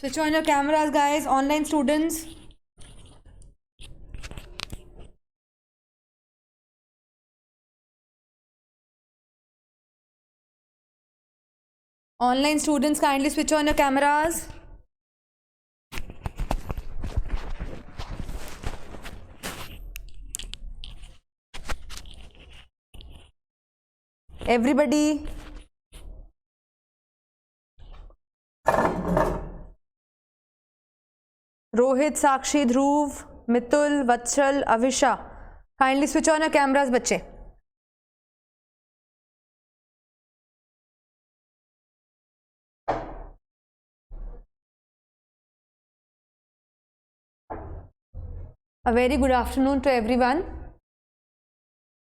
Switch on your cameras, guys. Online students. Online students, kindly switch on your cameras. Everybody. Rohit, Sakshi, Dhruv, Mitul, Vatshal, Avisha. Kindly switch on your cameras, बच्चे. A very good afternoon to everyone.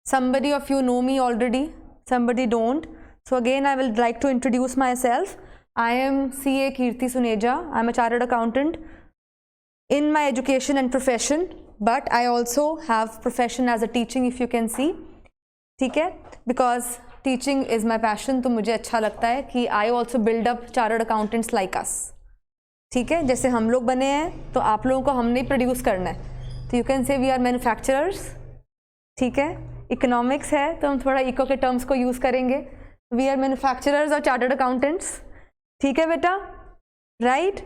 Somebody of you know me already, somebody don't. So again, I will like to introduce myself. I am CA Kirti Suneja. I am a chartered accountant in my education and profession, but I also have profession as a teaching, if you can see. ठीक है? Because teaching is my passion, तो मुझे अच्छा लगता है कि I also build up chartered accountants like us. ठीक है? जैसे हम लोग बने हैं, तो आप लोगों को हमने प्रोड्यूस करना है. तो you can say we are manufacturers. ठीक है? इकोनॉमिक्स है तो हम थोड़ा इको के टर्म्स को यूज़ करेंगे. वी आर मैन्युफैक्चरर्स और चार्टर्ड अकाउंटेंट्स. ठीक है बेटा? Right.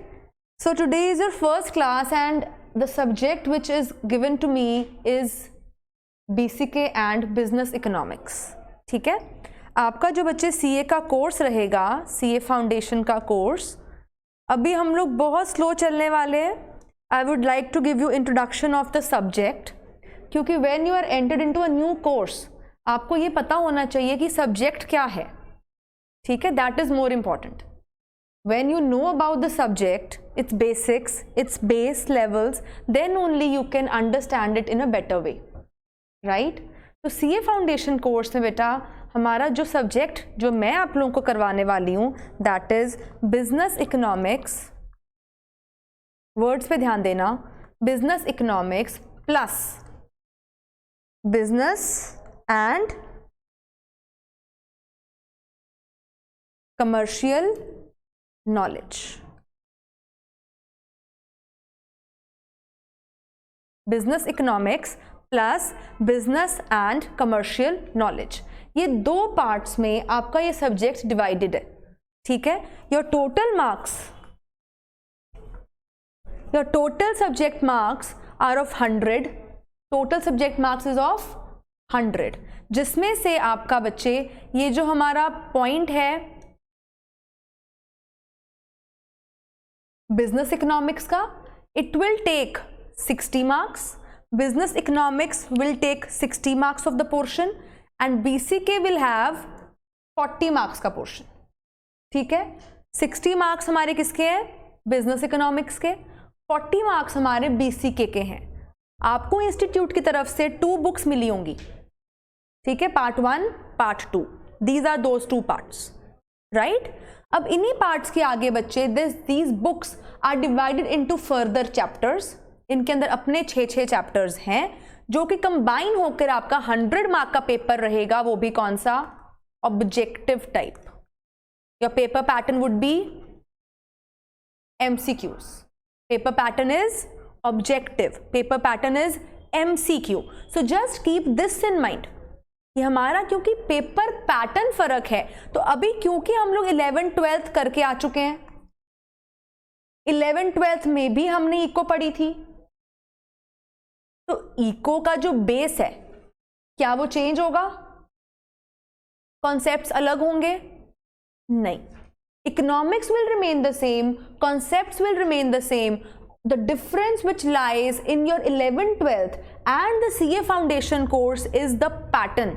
So today is your first class and the subject which is given to me is BCK and business economics. ठीक है? आपका जो बच्चे CA का कोर्स रहेगा, CA फाउंडेशन का कोर्स, अभी हम लोग बहुत स्लो चलने वाले हैं. I would like to give you introduction of the subject, क्योंकि when you are entered into a new course आपको ये पता होना चाहिए कि सब्जेक्ट क्या है. ठीक है? That is more important. When you know about the subject, it's basics, it's base levels, then only you can understand it in a better way. Right? तो CA फाउंडेशन कोर्स में बेटा हमारा जो सब्जेक्ट जो मैं आप लोगों को करवाने वाली हूँ, that is business economics. Words पे ध्यान देना. Business economics plus business and commercial knowledge. Business economics plus business and commercial knowledge. ये दो पार्ट्स में आपका ये सब्जेक्ट डिवाइडेड है. ठीक है? Your total subject marks are of 100. Total subject marks is of 100, जिसमें से आपका बच्चे ये जो हमारा पॉइंट है बिजनेस इकोनॉमिक्स का, it will take 60 marks. Business economics will take 60 marks of the portion and BCK will have 40 marks का पोर्शन. ठीक है? 60 मार्क्स हमारे किसके हैं? बिजनेस इकोनॉमिक्स के. 40 मार्क्स हमारे BCK के हैं. आपको इंस्टीट्यूट की तरफ से 2 बुक्स मिली होंगी. ठीक है? Part 1, part 2. These are those 2 parts. Right? अब इन्हीं पार्ट्स के आगे बच्चे these books are divided into further chapters. इनके अंदर अपने 6 चैप्टर्स हैं जो कि कंबाइन होकर आपका 100 मार्क का पेपर रहेगा. वो भी कौन सा? Objective type. Your paper pattern would be MCQs. Paper pattern is objective, paper pattern is MCQ. So just keep this in mind. ये हमारा क्योंकि पेपर पैटर्न फर्क है, तो अभी क्योंकि हम लोग 11th-12th करके आ चुके हैं, 11th-12th में भी हमने इको पढ़ी थी, तो इको का जो बेस है क्या वो चेंज होगा? कॉन्सेप्ट्स अलग होंगे? नहीं. Economics will remain the same, concepts will remain the same. The difference which lies in your 11th-12th and the CA foundation course is the pattern.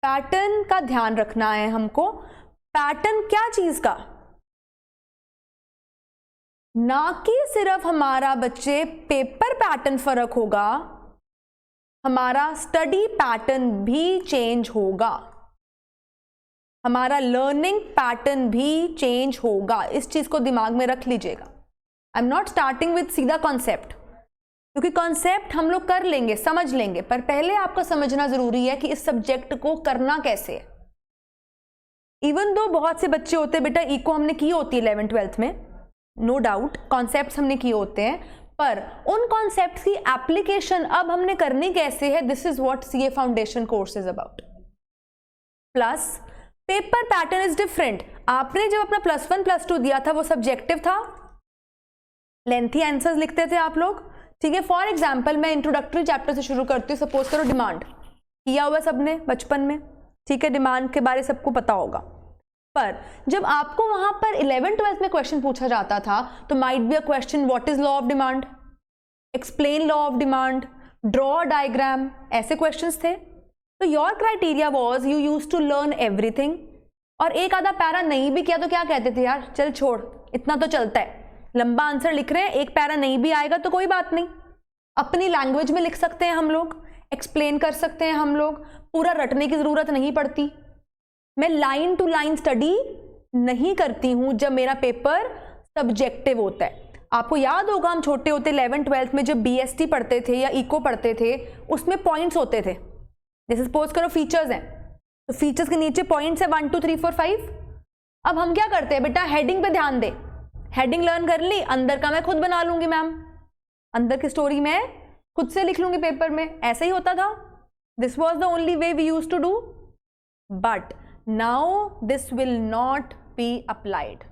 Pattern का ध्यान रखना है हमको. पैटर्न क्या चीज का? ना कि सिर्फ हमारा बच्चे पेपर पैटर्न फर्क होगा, हमारा स्टडी पैटर्न भी चेंज होगा, हमारा लर्निंग पैटर्न भी चेंज होगा. इस चीज को दिमाग में रख लीजिएगा. आई एम नॉट स्टार्टिंग विथ सीधा कॉन्सेप्ट, क्योंकि कॉन्सेप्ट हम लोग कर लेंगे, समझ लेंगे, पर पहले आपका समझना जरूरी है कि इस सब्जेक्ट को करना कैसे है. इवन दो बहुत से बच्चे होते हैं बेटा इको हमने की होती है 11th-12th में, नो डाउट कॉन्सेप्ट्स हमने किए होते हैं, पर उन कॉन्सेप्ट्स की एप्लीकेशन अब हमने करनी कैसे है, this is what CA foundation course is about. Plus paper pattern is different. आपने जब अपना +1 +2 दिया था वो सब्जेक्टिव था, लेंथी आंसर्स लिखते थे आप लोग, ठीक है। फॉर एग्जाम्पल मैं इंट्रोडक्टरी चैप्टर से शुरू करती हूँ। सपोज करो डिमांड किया हुआ सबने बचपन में, ठीक है, डिमांड के बारे सबको पता होगा। पर जब आपको वहां पर 11th-12th में क्वेश्चन पूछा जाता था तो might be a question what is law of demand, explain law of demand, draw diagram, ऐसे क्वेश्चंस थे। तो your criteria was you used to learn everything, और एक आधा पैरा नहीं भी किया तो क्या कहते थे, यार चल छोड़, इतना तो चलता है, लंबा आंसर लिख रहे हैं, एक पैरा नहीं भी आएगा तो कोई बात नहीं, अपनी लैंग्वेज में लिख सकते हैं हम लोग, एक्सप्लेन कर सकते हैं हम लोग, पूरा रटने की जरूरत नहीं पड़ती। मैं लाइन टू लाइन स्टडी नहीं करती हूं जब मेरा पेपर सब्जेक्टिव होता है। आपको याद होगा हम छोटे होते 11th-12th में जब बीएसटी पढ़ते थे या इको पढ़ते थे, उसमें पॉइंट्स होते थे। जैसे सपोज करो फीचर्स हैं, तो फीचर्स के नीचे पॉइंट्स है 1 2 3 4 5। अब हम क्या करते हैं बेटा, हेडिंग पे ध्यान दे, हेडिंग लर्न कर ली, अंदर का मैं खुद बना लूंगी मैम, अंदर की स्टोरी मैं खुद से लिख लूंगी पेपर में, ऐसा ही होता था। This was the only way we used to do, but now this will not be applied.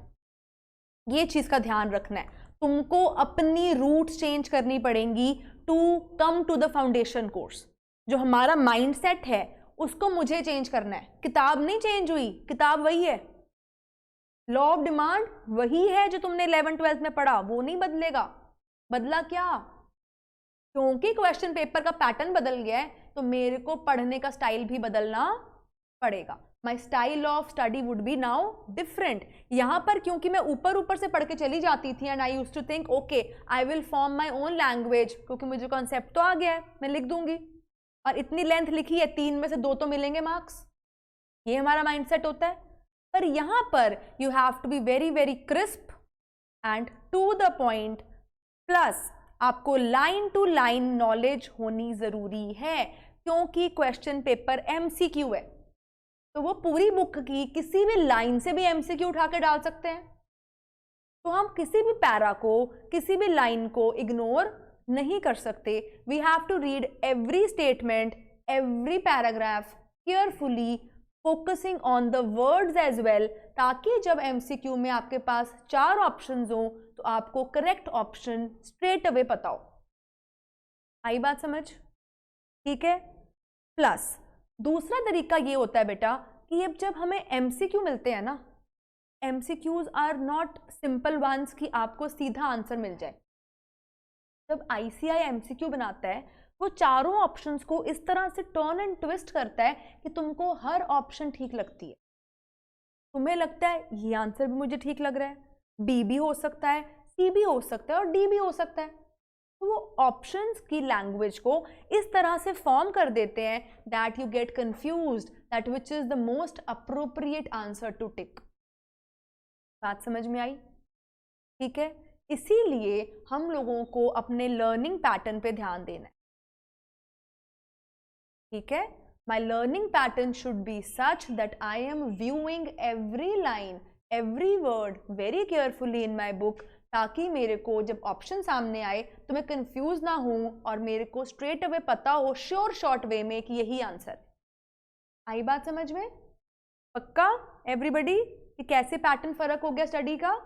ये चीज का ध्यान रखना है, तुमको अपनी रूट चेंज करनी पड़ेंगी to come to the foundation course. जो हमारा माइंडसेट है उसको मुझे चेंज करना है, किताब नहीं चेंज हुई, किताब वही है, लॉ ऑफ डिमांड वही है जो तुमने 11th-12th में पढ़ा, वो नहीं बदलेगा। बदला क्या? क्योंकि क्वेश्चन पेपर का पैटर्न बदल गया है तो मेरे को पढ़ने का स्टाइल भी बदलना पड़ेगा। My style of study would be now different. यहां पर क्योंकि मैं ऊपर ऊपर से पढ़ के चली जाती थी and I used to think okay I will form my own language, क्योंकि मुझे कॉन्सेप्ट तो आ गया है, मैं लिख दूंगी, और इतनी लेंथ लिखी है 3 में से 2 तो मिलेंगे मार्क्स, ये हमारा माइंडसेट होता है। पर यहां पर you have to be very very crisp and to the point, plus आपको लाइन टू लाइन नॉलेज होनी जरूरी है, क्योंकि क्वेश्चन पेपर एमसीक्यू है, तो वो पूरी बुक की किसी भी लाइन से भी एमसीक्यू उठा के डाल सकते हैं। तो हम किसी भी पैरा को, किसी भी लाइन को इग्नोर नहीं कर सकते। We have to read every statement, every paragraph carefully, focusing on the words as well, ताकि जब एमसीक्यू में आपके पास 4 ऑप्शंस हो तो आपको करेक्ट ऑप्शन स्ट्रेट अवे पता हो। आई बात समझ? ठीक है। प्लस दूसरा तरीका ये होता है बेटा कि अब जब हमें एमसीक्यू मिलते हैं ना, MCQs are not simple ones कि आपको सीधा आंसर मिल जाए। जब आईसीआई एमसीक्यू बनाता है वो चारों ऑप्शंस को इस तरह से टर्न एंड ट्विस्ट करता है कि तुमको हर ऑप्शन ठीक लगती है। तुम्हें लगता है ये आंसर भी मुझे ठीक लग रहा है, बी भी हो सकता है, सी भी हो सकता है और डी भी हो सकता है। तो वो ऑप्शंस की लैंग्वेज को इस तरह से फॉर्म कर देते हैं that you get confused that which is the most appropriate answer to tick. बात समझ में आई? ठीक है। इसीलिए हम लोगों को अपने लर्निंग पैटर्न पे ध्यान देना है। ठीक है। My learning pattern should be such that I am viewing every line, every word very carefully in my book, ताकि मेरे को जब ऑप्शन सामने आए तो मैं कंफ्यूज ना हूं और मेरे को स्ट्रेट अवे पता हो श्योर शॉर्ट वे में कि यही आंसर। आई बात समझ में? पक्का एवरीबडी कि कैसे पैटर्न फर्क हो गया स्टडी का?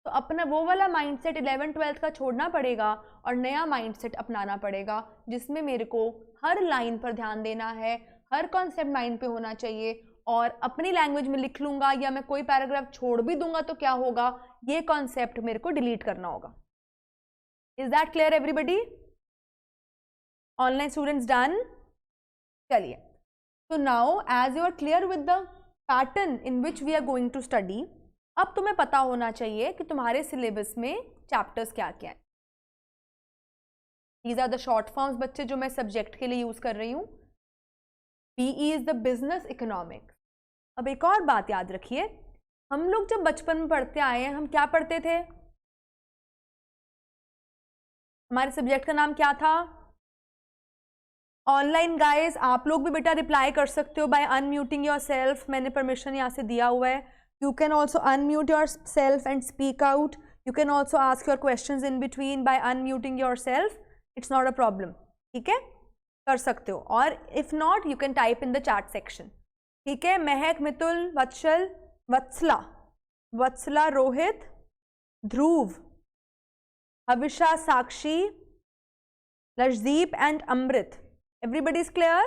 तो अपना वो वाला माइंडसेट 11th-12th का छोड़ना पड़ेगा और नया माइंडसेट अपनाना पड़ेगा, जिसमें मेरे को हर लाइन पर ध्यान देना है, हर कॉन्सेप्ट माइंड पे होना चाहिए, और अपनी लैंग्वेज में लिख लूंगा या मैं कोई पैराग्राफ छोड़ भी दूंगा तो क्या होगा, ये कॉन्सेप्ट मेरे को डिलीट करना होगा। Is that clear everybody? Online students done? चलिए, तो now as you are clear with the pattern in which we are going to study, अब तुम्हें पता होना चाहिए कि तुम्हारे सिलेबस में चैप्टर्स क्या क्या हैं। These are the short forms बच्चे जो मैं सब्जेक्ट के लिए यूज कर रही हूँ। BE is the business economics. अब एक और बात याद रखिए, हम लोग जब बचपन में पढ़ते आए हैं हम क्या पढ़ते थे? हमारे सब्जेक्ट का नाम क्या था? ऑनलाइन गाइस आप लोग भी बेटा रिप्लाई कर सकते हो बाय अनम्यूटिंग योर सेल्फ। मैंने परमिशन यहाँ से दिया हुआ है। You can also unmute your self and speak out. You can also ask your questions in between by unmuting yourself. It's not a problem. ठीक है, कर सकते हो. और if not, you can type in the chat section. ठीक है, महक, मितुल, वत्सल, वत्सला, रोहित, ध्रुव, हविशा, साक्षी, लशदीप and Amrit. Everybody is clear?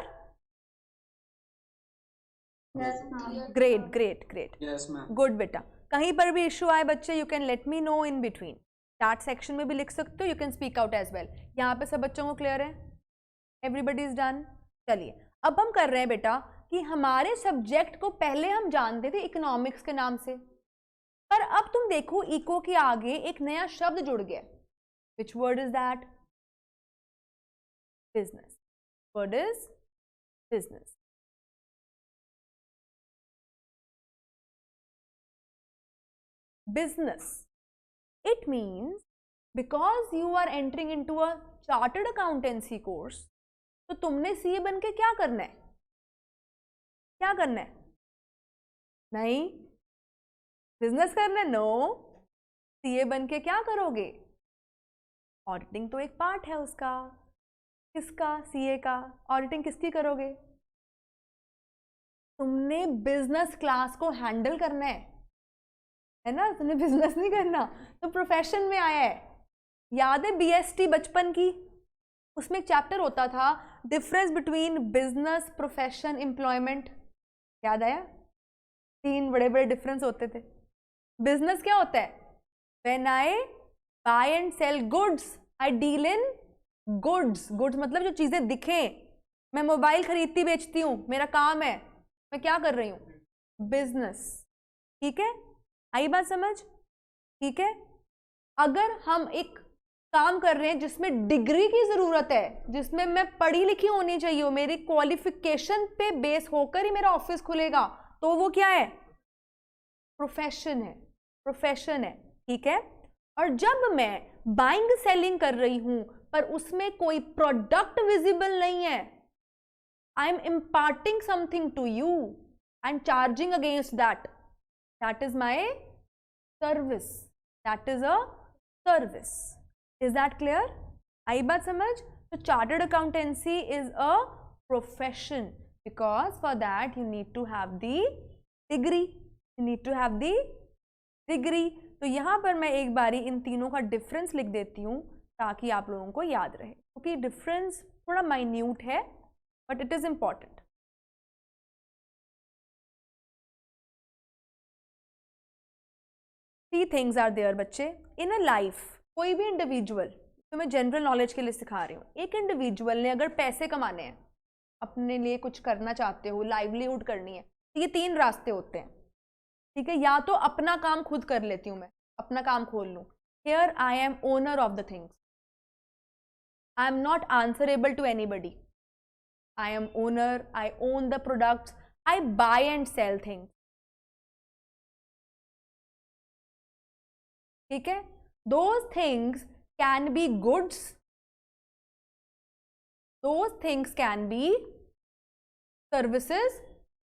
Yes, ma'am. Great. Yes, ma'am. Good बेटा. कहीं पर भी इशू आए बच्चे, you can let me know in between. Chat section में भी लिख सकते हो. You can speak out as well. यहाँ पे सब बच्चों को क्लियर है? Everybody is done? चलिए, अब हम कर रहे हैं बेटा कि हमारे सब्जेक्ट को पहले हम जानते थे इकोनॉमिक्स के नाम से, पर अब तुम देखो इको के आगे एक नया शब्द जुड़ गया. Which word is that? Business. Word is business. Business. It means because you are entering into a chartered accountancy course, तो तुमने सीए बन के क्या करना है? क्या करना है? नहीं, बिजनेस करना है? नो. सीए बन के क्या करोगे? ऑडिटिंग तो एक पार्ट है उसका. किसका? सीए का. ऑडिटिंग किसकी करोगे? तुमने बिजनेस क्लास को हैंडल करना है ना. तुमने बिजनेस नहीं करना, तो प्रोफेशन में आया है. याद है बीएसटी बचपन की, उसमें एक चैप्टर होता था difference between business, profession, employment. याद आया? 3 बड़े बड़े डिफरेंस होते थे. बिजनेस क्या होता है? When I buy and sell goods, I deal in goods. Goods मतलब जो चीजें दिखें. मैं मोबाइल खरीदती बेचती हूँ, मेरा काम है. मैं क्या कर रही हूँ? बिजनेस. ठीक है, आई बात समझ? ठीक है. अगर हम एक काम कर रहे हैं जिसमें डिग्री की जरूरत है, जिसमें मैं पढ़ी लिखी होनी चाहिए, मेरी क्वालिफिकेशन पे बेस होकर ही मेरा ऑफिस खुलेगा, तो वो क्या है? प्रोफेशन है. प्रोफेशन है. ठीक है. और जब मैं बाइंग सेलिंग कर रही हूं पर उसमें कोई प्रोडक्ट विजिबल नहीं है, I am imparting something to you, I am charging against that. That is my service. That is a service. Is that clear? आई बात समझ? So chartered accountancy is a profession because for that you need to have the degree. You need to have the degree. तो यहाँ पर मैं एक बारी इन तीनों का डिफरेंस लिख देती हूँ ताकि आप लोगों को याद रहे, क्योंकि डिफरेंस थोड़ा माइन्यूट है but it is important. Three things are there बच्चे in a life. कोई भी इंडिविजुअल, तो मैं जनरल नॉलेज के लिए सिखा रही हूँ. एक इंडिविजुअल ने अगर पैसे कमाने हैं, अपने लिए कुछ करना चाहते हो, लाइवलीहुड करनी है, तो ये 3 रास्ते होते हैं. ठीक है. या तो अपना काम खुद कर लेती हूँ, मैं अपना काम खोल लूँ. Here I am owner of the things. I am not answerable to anybody. I am owner. I own the products. I buy and sell things. ठीक है. Those things can be goods. Those things can be services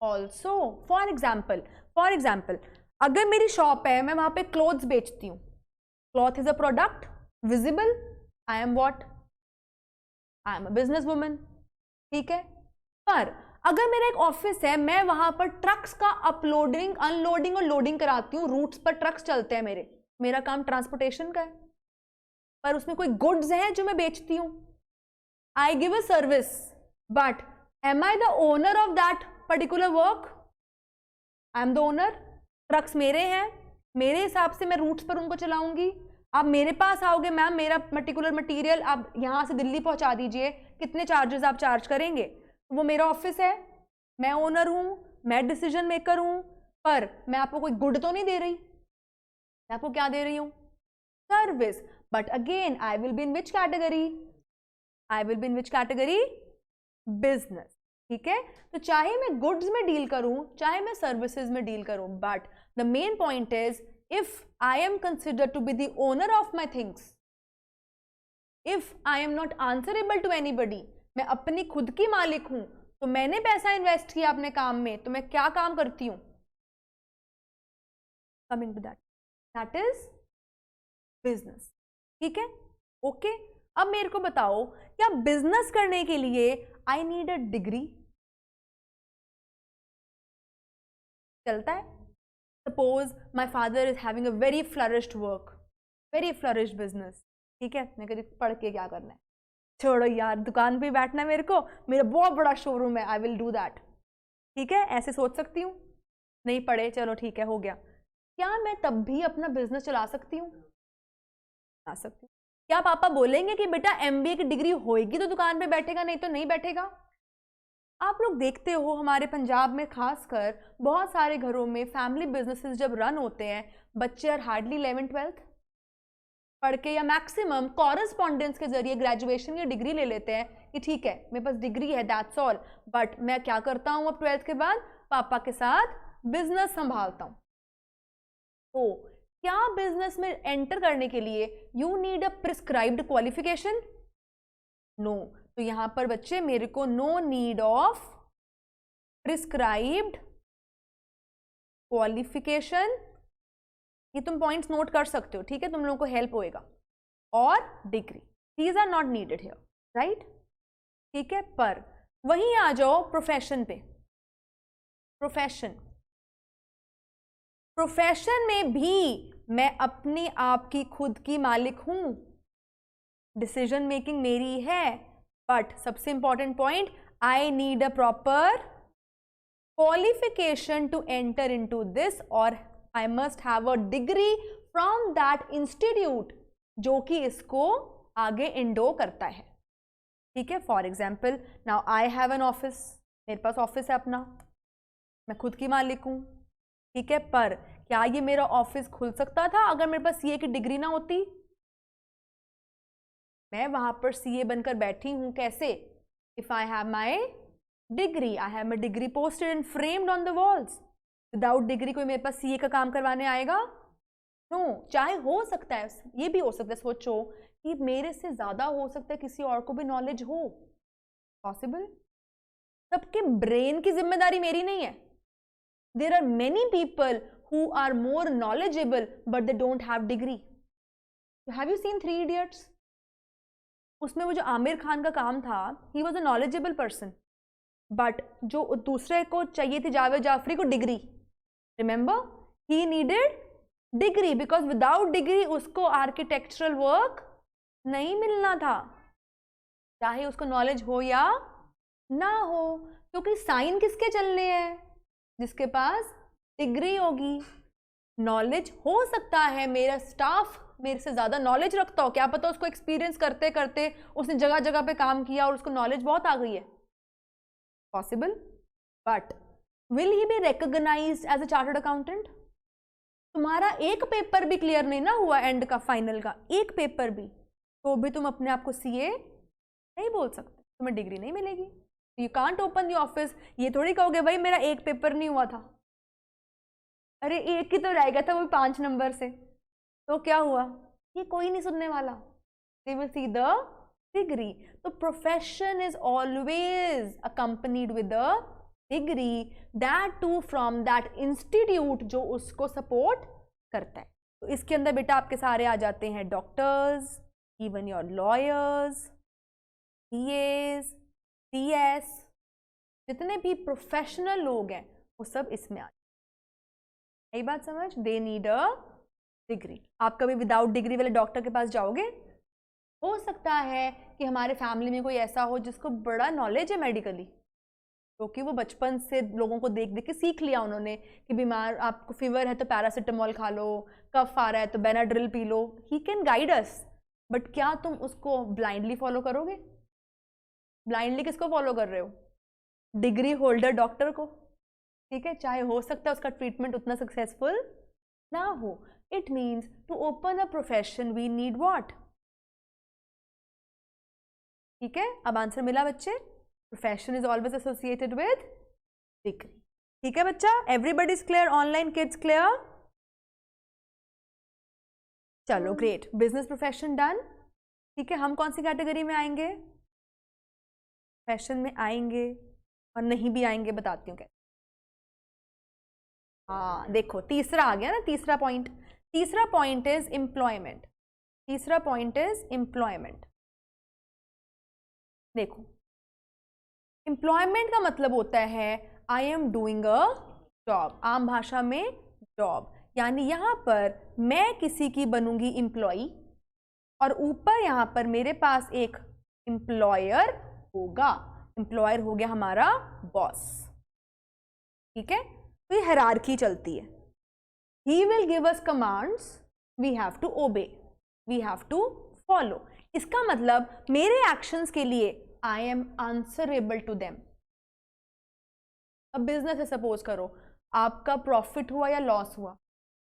also. For example, अगर मेरी shop है, मैं वहां पे clothes बेचती हूँ. Cloth is a product visible. I am what? I am a business woman. ठीक है. पर अगर मेरा एक ऑफिस है, मैं वहां पर ट्रक्स का अपलोडिंग, अनलोडिंग और लोडिंग कराती हूँ. रूट्स पर ट्रक्स चलते हैं मेरा काम ट्रांसपोर्टेशन का है, पर उसमें कोई गुड्स हैं जो मैं बेचती हूँ. I give a service, but am I the owner of that particular work? I am the owner. Trucks मेरे हैं, मेरे हिसाब से मैं रूट्स पर उनको चलाऊंगी. आप मेरे पास आओगे, मैम मेरा पर्टिकुलर मटेरियल आप यहाँ से दिल्ली पहुँचा दीजिए, कितने चार्जेस आप चार्ज करेंगे? वो मेरा ऑफिस है, मैं ओनर हूँ, मैं डिसीजन मेकर हूँ, पर मैं आपको कोई गुड तो नहीं दे रही. मैं आपको क्या दे रही हूँ? Service. But again I will be in which category? I will be in which category? Business. ठीक है. तो चाहे मैं गुड्स में डील करूं, चाहे मैं सर्विसेज में डील करूं, but the main point is if I am consider to be the owner of my things, if I am not answerable to anybody, मैं अपनी खुद की मालिक हूं, तो मैंने पैसा इन्वेस्ट किया अपने काम में, तो मैं क्या काम करती हूं? Coming to that. That is business. ठीक है, ओके। अब मेरे को बताओ, क्या बिजनेस करने के लिए आई नीड अ डिग्री? चलता है? Suppose my father is having a very flourished work, very flourished business. ठीक है, मैं कहती पढ़ के क्या करना है, छोड़ो यार, दुकान पे बैठना है मेरे को, मेरा बहुत बड़ा शोरूम है, आई विल डू दैट। ठीक है, ऐसे सोच सकती हूँ। नहीं पढ़े, चलो ठीक है, हो गया। क्या मैं तब भी अपना बिजनेस चला सकती हूँ? चला सकती हूँ। क्या पापा बोलेंगे कि बेटा एमबीए की डिग्री होएगी तो दुकान पे बैठेगा, नहीं तो नहीं बैठेगा? आप लोग देखते हो हमारे पंजाब में खासकर बहुत सारे घरों में फैमिली बिजनेसेस जब रन होते हैं, बच्चे आर हार्डली 11th-12th पढ़ के या मैक्सिमम कॉरेस्पॉन्डेंस के जरिए ग्रेजुएशन की डिग्री ले लेते हैं कि ठीक है मेरे पास डिग्री है, दैट्स ऑल। बट मैं क्या करता हूँ अब 12th के बाद? पापा के साथ बिजनेस संभालता हूँ। तो क्या बिजनेस में एंटर करने के लिए you need a prescribed qualification? No. तो यहां पर बच्चे मेरे को no need of prescribed qualification, ये तुम पॉइंट्स नोट कर सकते हो, ठीक है, तुम लोगों को हेल्प होएगा। और degree, these are not needed here, right? ठीक है, पर वहीं आ जाओ प्रोफेशन पे। प्रोफेशन में भी मैं अपने आप की खुद की मालिक हूं, डिसीजन मेकिंग मेरी है। बट सबसे important point, I need a proper qualification to enter into this, और I must have a degree from that institute जो कि इसको आगे इंडो करता है। ठीक है, for example now I have an office, मेरे पास ऑफिस है अपना, मैं खुद की मालिक हूं। ठीक है, पर क्या ये मेरा ऑफिस खुल सकता था अगर मेरे पास सीए की डिग्री ना होती? मैं वहां पर सीए बनकर बैठी हूं कैसे? If I have my degree, I have my degree posted and framed on the walls. Without degree कोई मेरे पास सीए का काम करवाने आएगा? नो। चाहे हो सकता है, ये भी हो सकता है, सोचो कि मेरे से ज्यादा हो सकता है किसी और को भी नॉलेज हो, पॉसिबल। सबके ब्रेन की जिम्मेदारी मेरी नहीं है। There are many people who are more knowledgeable but they don't have degree. Have you seen 3 Idiots? उसमें वो जो आमिर खान का काम था, he was a knowledgeable person, but जो दूसरे को चाहिए थी जावेद जाफरी को degree, remember he needed degree because without degree उसको आर्किटेक्चरल वर्क नहीं मिलना था, चाहे उसको नॉलेज हो या ना हो। क्योंकि साइन किसके चलने हैं? जिसके पास डिग्री होगी। नॉलेज हो सकता है मेरा स्टाफ मेरे से ज्यादा नॉलेज रखता हो, क्या पता उसको एक्सपीरियंस करते करते उसने जगह जगह पे काम किया और उसको नॉलेज बहुत आ गई है, possible. But will he be recognised as a chartered accountant? तुम्हारा एक पेपर भी क्लियर नहीं ना हुआ, एंड का, फाइनल का एक पेपर भी, तो भी तुम अपने आप को सीए नहीं बोल सकते, तुम्हें डिग्री नहीं मिलेगी। You can't open the office. ये थोड़ी कहोगे भाई मेरा एक पेपर नहीं हुआ था, अरे एक ही तो रह गया था, वो 5 नंबर से, तो क्या हुआ? ये कोई नहीं सुनने वाला। They will see the degree. तो profession is always accompanied with the degree, that too from that institute जो उसको सपोर्ट करता है। तो इसके अंदर बेटा आपके सारे आ जाते हैं doctors, even your lawyers, CS, CS, जितने भी प्रोफेशनल लोग हैं वो सब इसमें आ, यही बात समझ? They need a degree. आप कभी विदाउट डिग्री वाले डॉक्टर के पास जाओगे? हो सकता है कि हमारे फैमिली में कोई ऐसा हो जिसको बड़ा नॉलेज है मेडिकली, क्योंकि वो बचपन से लोगों को देख देख के सीख लिया उन्होंने कि बीमार, आपको फीवर है तो पैरासिटामोल खा लो, कफ आ रहा है तो Benadryl P low, he can guide us. But क्या तुम उसको ब्लाइंडली फॉलो करोगे? ब्लाइंडली किसको फॉलो कर रहे हो? डिग्री होल्डर डॉक्टर को। ठीक है, चाहे हो सकता है उसका ट्रीटमेंट उतना सक्सेसफुल ना हो। It means to open a profession we need what? ठीक है, अब आंसर मिला बच्चे? Profession is always associated with degree. ठीक है बच्चा, everybody is clear? Online kids clear? चलो ग्रेट, बिजनेस प्रोफेशन डन। ठीक है, हम कौन सी कैटेगरी में आएंगे? प्रोफेशन में आएंगे, और नहीं भी आएंगे बताती हूँ कैसे। हाँ देखो, तीसरा आ गया ना, तीसरा पॉइंट। तीसरा पॉइंट इज एम्प्लॉयमेंट। तीसरा पॉइंट इज एम्प्लॉयमेंट। देखो, एम्प्लॉयमेंट का मतलब होता है I am doing a job, आम भाषा में जॉब, यानी यहाँ पर मैं किसी की बनूंगी एम्प्लॉई और ऊपर यहाँ पर मेरे पास एक एम्प्लॉयर होगा। एम्प्लॉयर हो गया हमारा बॉस, ठीक है। तो ये हायरार्की चलती है। He will give us commands, we have to obey, we have to follow. इसका मतलब मेरे एक्शंस के लिए I am answerable to them. अब बिजनेस है, सपोज करो आपका प्रॉफिट हुआ या लॉस हुआ,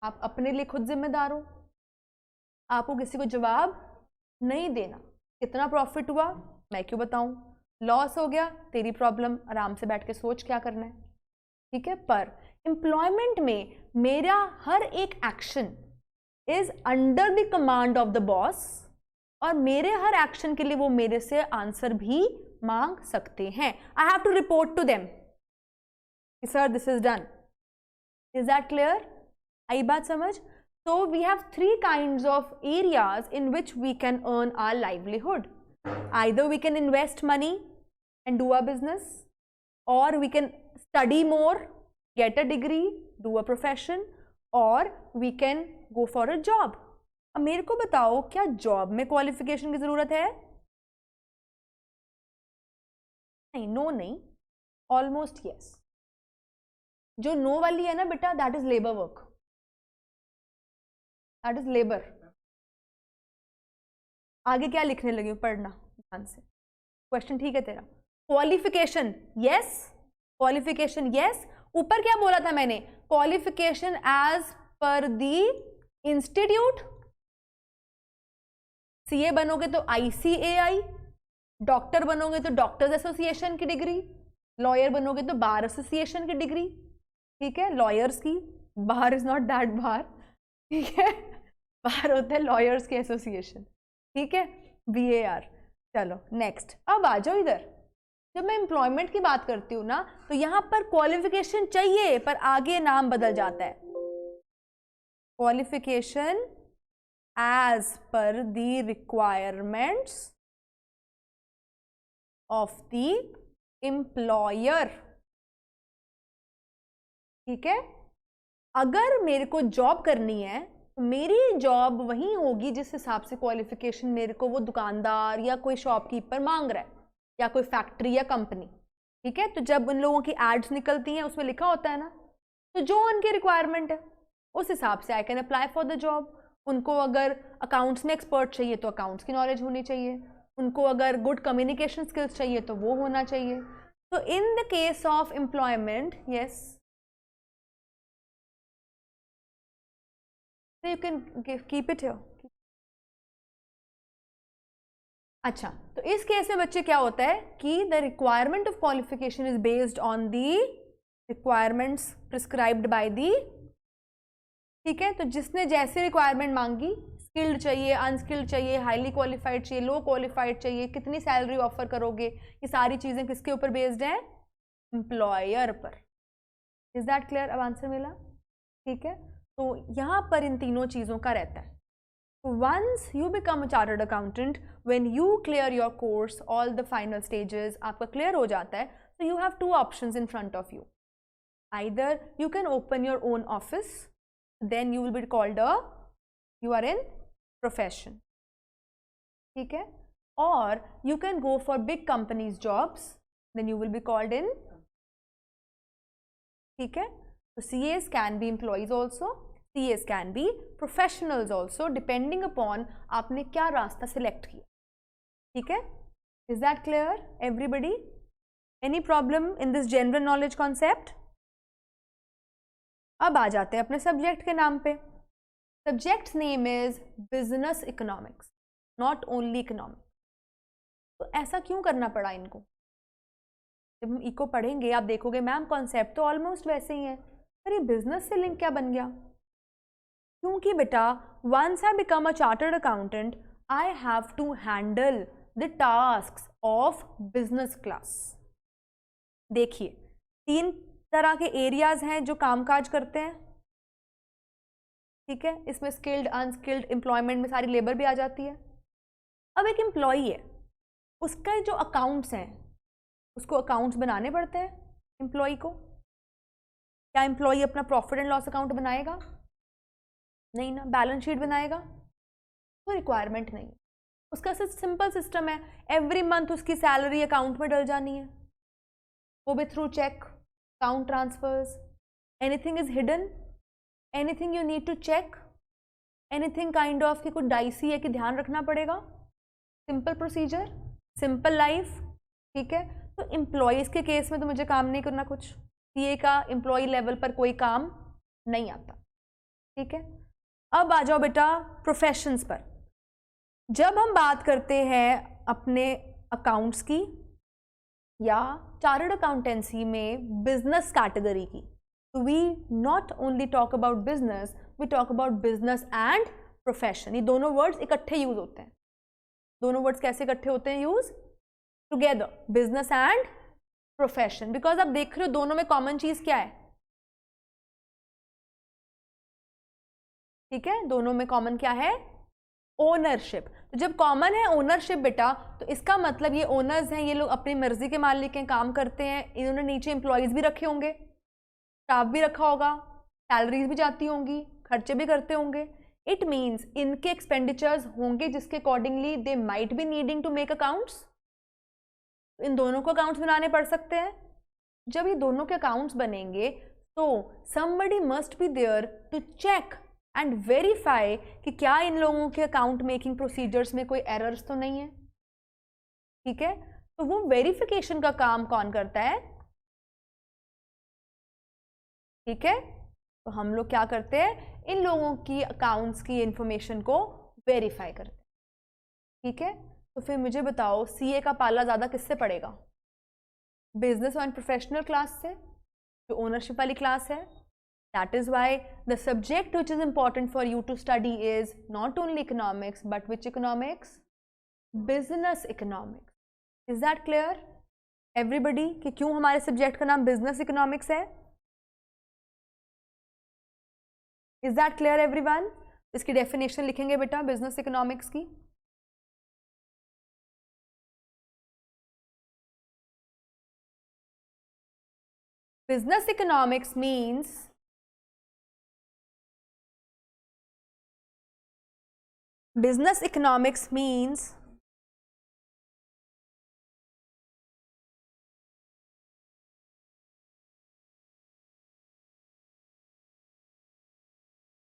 आप अपने लिए खुद जिम्मेदार हो, आपको किसी को जवाब नहीं देना। कितना प्रॉफिट हुआ मैं क्यों बताऊं, लॉस हो गया तेरी प्रॉब्लम, आराम से बैठ के सोच क्या करना है, ठीक है। पर एम्प्लॉयमेंट में मेरा हर एक action is under the command of the boss और मेरे हर एक्शन के लिए वो मेरे से आंसर भी मांग सकते हैं। I have to report to them, sir this is done. Is that clear? आई बात समझ? So we have three kinds of areas in which we can earn our livelihood. Either we can invest money and do a business, or we can study more, get a degree, do a profession, or we can go for a job. अब मेरे को बताओ, क्या job में qualification की जरूरत है? नहीं, नो नहीं, ऑलमोस्ट यस। जो नो वाली है ना बेटा, that is labour work, that is labour. आगे क्या लिखने लगी हूँ, पढ़ना ध्यान से, क्वेश्चन ठीक है तेरा। Qualification yes, qualification yes. ऊपर क्या बोला था मैंने, क्वालिफिकेशन एज पर दी इंस्टीट्यूट। सीए बनोगे तो ICAI, डॉक्टर बनोगे तो डॉक्टर्स एसोसिएशन की डिग्री, लॉयर बनोगे तो बार एसोसिएशन की डिग्री, ठीक है, लॉयर्स की। बार इज नॉट दैट बार, ठीक है, बाहर होता है लॉयर्स की एसोसिएशन, ठीक है, BAR। चलो नेक्स्ट, अब आ जाओ इधर। जब मैं एम्प्लॉयमेंट की बात करती हूँ ना, तो यहां पर क्वालिफिकेशन चाहिए, पर आगे नाम बदल जाता है। Qualification as per the requirements of the employer, ठीक है। अगर मेरे को जॉब करनी है तो मेरी जॉब वही होगी जिस हिसाब से क्वालिफिकेशन मेरे को वो दुकानदार या कोई शॉपकीपर मांग रहा है, या कोई फैक्ट्री या कंपनी, ठीक है। तो जब उन लोगों की एड्स निकलती हैं उसमें लिखा होता है ना, तो जो उनकी रिक्वायरमेंट है उस हिसाब से I can apply for the job. उनको अगर अकाउंट्स में एक्सपर्ट चाहिए तो अकाउंट्स की नॉलेज होनी चाहिए, उनको अगर गुड कम्युनिकेशन स्किल्स चाहिए तो वो होना चाहिए। तो in the case of employment, yes, you can keep it here। अच्छा, तो इस केस में बच्चे क्या होता है कि the requirement of qualification is based on the requirements prescribed by the, ठीक है। तो जिसने जैसे रिक्वायरमेंट मांगी, स्किल्ड चाहिए, अनस्किल्ड चाहिए, हाईली क्वालिफाइड चाहिए, लो क्वालिफाइड चाहिए, कितनी सैलरी ऑफर करोगे, ये सारी चीजें किसके ऊपर बेस्ड है, एम्प्लॉयर पर। Is that clear? अब आंसर मिला, ठीक है। तो यहाँ पर इन तीनों चीज़ों का रहता है। Once you become a chartered accountant, when you clear your course, all the final stages आपका क्लियर हो जाता है, तो you have two options in front of you. Either you can open your own office, then you will be called a, you are in profession, ठीक है। और you can go for big companies jobs, then you will be called in, ठीक है। So CAs can be employees also, CAs can be professionals also, depending upon आपने क्या रास्ता select किया, ठीक है। Is that clear everybody? Any problem in this general knowledge concept? अब आ जाते हैं अपने सब्जेक्ट के नाम पे। Subjects name is business economics, not only economics. तो ऐसा क्यों करना पड़ा इनको? जब हम इको पढ़ेंगे आप देखोगे मैम कॉन्सेप्ट तो ऑलमोस्ट वैसे ही है, पर ये बिजनेस से लिंक क्या बन गया? क्योंकि बेटा once I become a chartered accountant, I have to handle the tasks of business class. देखिए 3 तरह के एरियाज हैं जो कामकाज करते हैं। ठीक है, इसमें स्किल्ड अनस्किल्ड एम्प्लॉयमेंट में सारी लेबर भी आ जाती है। अब एक एम्प्लॉई है, उसका जो अकाउंट्स हैं उसको अकाउंट्स बनाने पड़ते हैं एम्प्लॉई को। क्या एम्प्लॉई अपना प्रॉफिट एंड लॉस अकाउंट बनाएगा? नहीं ना। बैलेंस शीट बनाएगा? तो रिक्वायरमेंट नहीं। उसका सिंपल सिस्टम है, एवरी मंथ उसकी सैलरी अकाउंट में डल जानी है, वो भी through cheque, account transfers. Anything is hidden, anything you need to check, anything kind of कि कुछ डाइसी है कि ध्यान रखना पड़ेगा। Simple procedure, simple life. ठीक है, तो एम्प्लॉयज़ के केस में तो मुझे काम नहीं करना कुछ, सीए का एम्प्लॉय लेवल पर कोई काम नहीं आता। ठीक है, अब आ जाओ बेटा प्रोफेशंस पर। जब हम बात करते हैं अपने अकाउंट्स की या चार्टर्ड अकाउंटेंसी में बिजनेस कैटेगरी की, तो we not only talk about business, we talk about business and profession. ये दोनों वर्ड्स इकट्ठे यूज होते हैं। दोनों वर्ड्स कैसे इकट्ठे होते हैं use? Together, business and profession. Because आप देख रहे हो दोनों में कॉमन चीज क्या है? ठीक है, दोनों में कॉमन क्या है? ओनरशिप। तो जब कॉमन है ओनरशिप बेटा, तो इसका मतलब ये ओनर्स हैं, ये लोग अपनी मर्जी के मालिक हैं, काम करते हैं। इन्होंने नीचे एम्प्लॉयज भी रखे होंगे, स्टाफ भी रखा होगा, सैलरीज भी जाती होंगी, खर्चे भी करते होंगे। इट मीन्स इनके एक्सपेंडिचर्स होंगे जिसके accordingly they might be needing to make accounts. इन दोनों को अकाउंट्स बनाने पड़ सकते हैं। जब ये दोनों के अकाउंट्स बनेंगे तो somebody must be there to check and verify कि क्या इन लोगों के अकाउंट मेकिंग प्रोसीजर्स में कोई एरर्स तो नहीं है। ठीक है, तो वो वेरिफिकेशन का काम कौन करता है? ठीक है, तो हम लोग क्या करते हैं, इन लोगों की अकाउंट्स की इंफॉर्मेशन को वेरीफाई करते हैं। ठीक है, तो फिर मुझे बताओ सीए का पाला ज़्यादा किससे पड़ेगा? बिजनेस एंड प्रोफेशनल क्लास से, जो ओनरशिप वाली क्लास है। That is why the subject which is important for you to study is not only economics, but which economics? Business economics. Is that clear? Everybody, कि क्यों हमारे subject का नाम business economics है? Is that clear everyone? इसकी definition लिखेंगे बेटा business economics की। Business economics means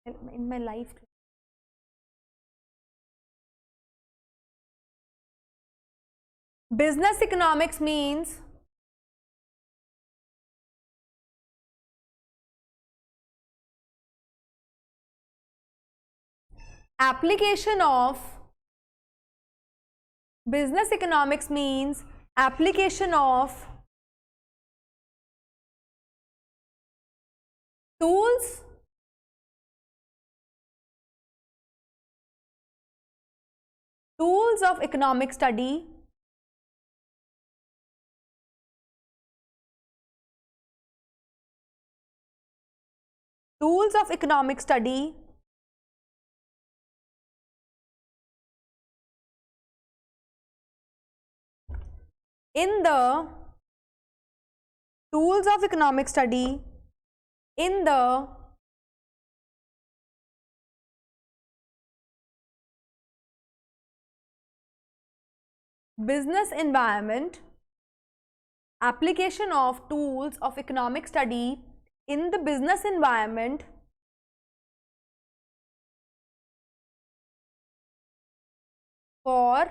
in my life, business economics means application of business economics means application of tools of economic study in the tools of economic study in the business environment, application of tools of economic study in the business environment for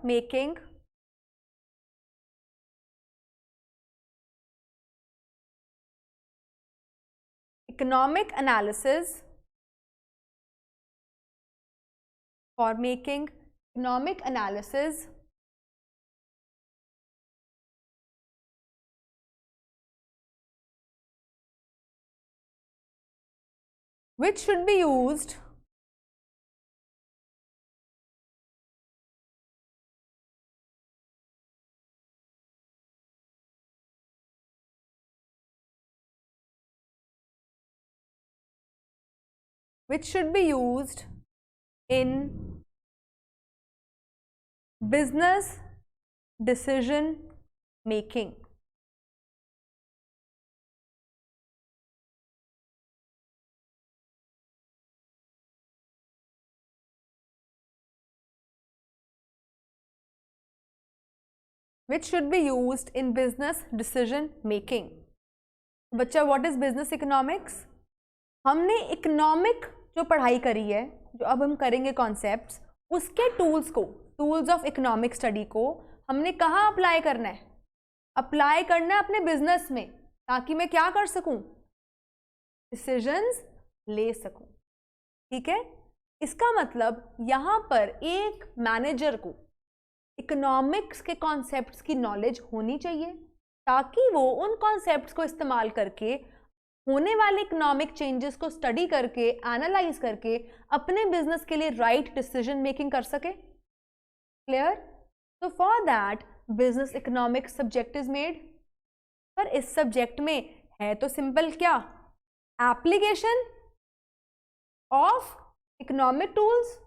making economic analysis, for making economic analysis which should be used which should be used in business decision making. Which should be used in business decision making. बच्चा, what is business economics? हमने economic जो पढ़ाई करी है, जो अब हम करेंगे कॉन्सेप्ट्स, उसके टूल्स को, टूल्स ऑफ इकोनॉमिक स्टडी को हमने कहाँ अप्लाई करना है? अप्लाई करना है अपने बिजनेस में, ताकि मैं क्या कर सकूं? डिसीजंस ले सकूं। ठीक है, इसका मतलब यहां पर एक मैनेजर को इकोनॉमिक्स के कॉन्सेप्ट्स की नॉलेज होनी चाहिए, ताकि वो उन कॉन्सेप्ट्स को इस्तेमाल करके होने वाले इकोनॉमिक चेंजेस को स्टडी करके, एनालाइज करके अपने बिजनेस के लिए राइट डिसीजन मेकिंग कर सके। क्लियर? तो for that business economics subject is made. पर इस सब्जेक्ट में है तो सिंपल क्या? Application of economic tools.